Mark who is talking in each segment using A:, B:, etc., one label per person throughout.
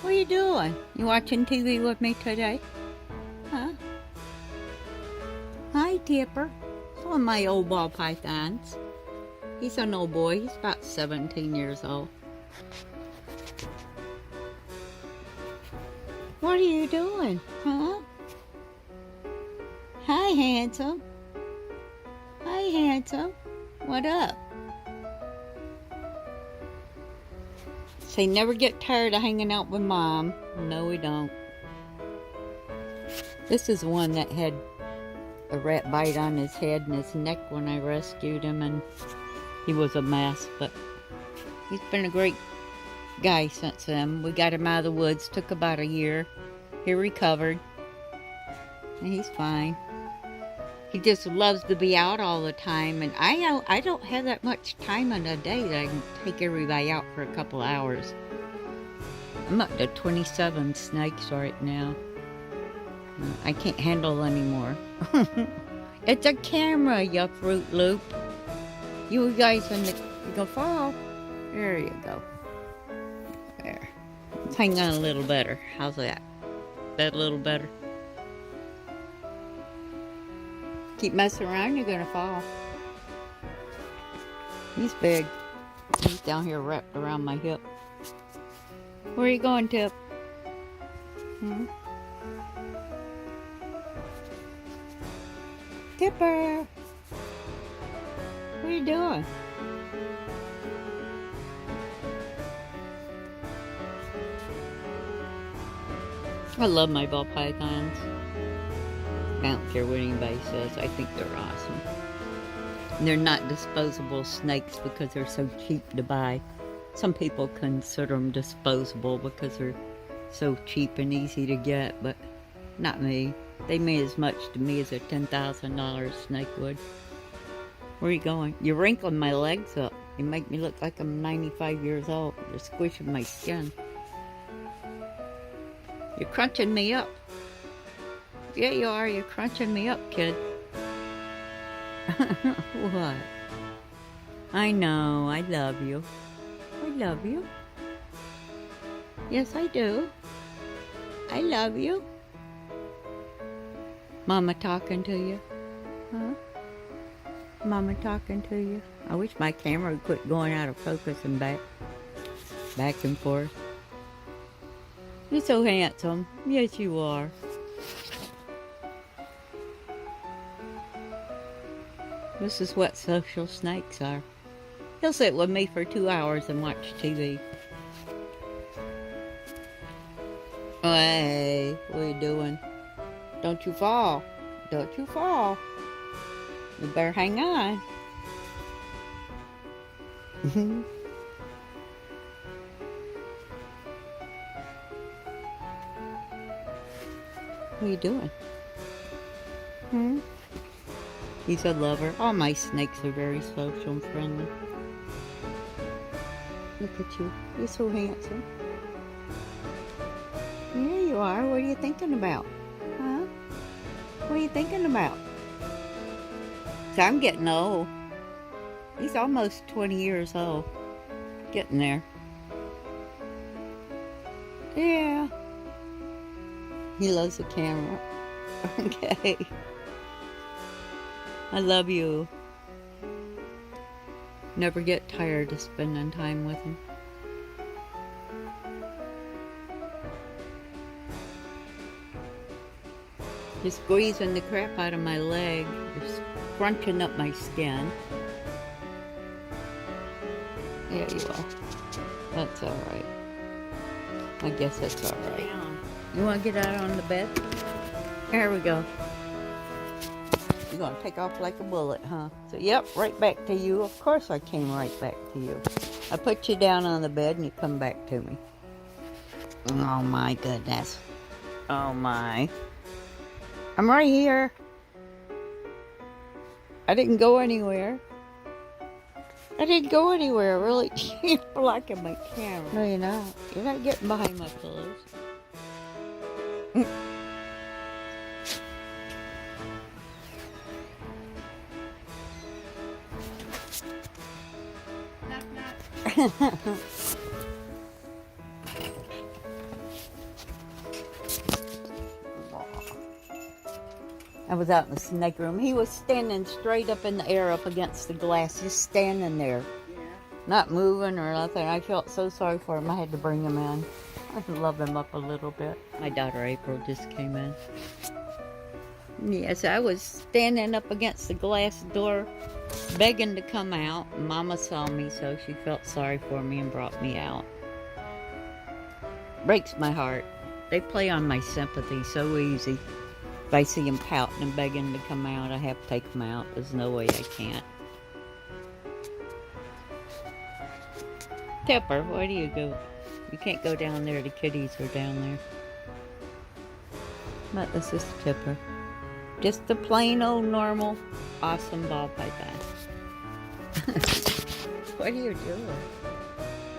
A: What are you doing? You watching TV with me today? Huh? Hi, Tipper. It's one of my old ball pythons. He's an old boy. He's about 17 years old. What are you doing? Huh? Hi, handsome. Hi, handsome. What up? Say, never get tired of hanging out with Mom. No, we don't. This is one that had a rat bite on his head and his neck when I rescued him, and he was a mess, but he's been a great guy since then. We got him out of the woods, took about a year. He recovered, and he's fine. He just loves to be out all the time, and I don't have that much time in a day that I can take everybody out for a couple hours. I'm up to 27 snakes right now. I can't handle anymore. It's a camera, you Fruit Loop. You guys you gonna fall. There you go. There. Let's hang on a little better. How's that? That a little better? Keep messing around, you're gonna fall. He's big. He's down here wrapped around my hip. Where are you going, Tip? Hmm? Tipper! What are you doing? I love my ball pythons. I don't care what anybody says. I think they're awesome. And they're not disposable snakes because they're so cheap to buy. Some people consider them disposable because they're so cheap and easy to get, but not me. They mean as much to me as a $10,000 snake would. Where are you going? You're wrinkling my legs up. You make me look like I'm 95 years old. You're squishing my skin. You're crunching me up. Yeah, you are. You're crunching me up, kid. What? I know. I love you. I love you. Yes, I do. I love you. Mama talking to you? Huh? Mama talking to you? I wish my camera would quit going out of focus and back and forth. You're so handsome. Yes, you are. This is what social snakes are. He'll sit with me for 2 hours and watch TV. Oh, hey, what are you doing? Don't you fall. Don't you fall. You better hang on. What are you doing? Hmm? He's a lover. All my snakes are very social and friendly. Look at you. You're so handsome. There you are. What are you thinking about? Huh? What are you thinking about? So I'm getting old. He's almost 20 years old. Getting there. Yeah. He loves the camera. Okay. I love you. Never get tired of spending time with him. You're squeezing the crap out of my leg. You're scrunching up my skin. There you are. That's alright. I guess that's alright. You want to get out on the bed? There we go. You're going to take off like a bullet, huh? So, yep, right back to you. Of course I came right back to you. I put you down on the bed and you come back to me. Oh, my goodness. Oh, my. I'm right here. I didn't go anywhere. I didn't go anywhere, really. You're blocking my camera. No, you're not. You're not getting behind my pillows. was out in the snake room. He was standing straight up in the air up against the glass, just standing there.
B: Yeah.
A: Not moving or nothing. I felt so sorry for him. I had to bring him in. I had to love him up a little bit. My daughter April just came in. Yes, I was standing up against the glass door, begging to come out. Mama saw me, so she felt sorry for me and brought me out. Breaks my heart. They play on my sympathy so easy. If I see them pouting and begging to come out, I have to take them out. There's no way I can't. Tipper, where do you go? You can't go down there. The kitties are down there. But this is Tipper. Just a plain old normal awesome ball python. What are you doing?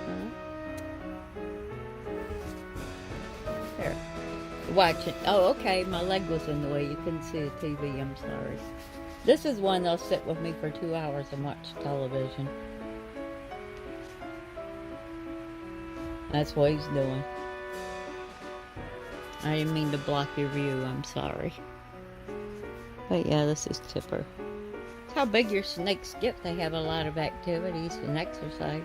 A: Huh? Here. Watch it. Oh, okay. My leg was in the way. You couldn't see the TV. I'm sorry. This is one that'll sit with me for 2 hours and watch television. That's what he's doing. I didn't mean to block your view. I'm sorry. But yeah, this is Tipper. That's how big your snakes get. They have a lot of activities and exercise.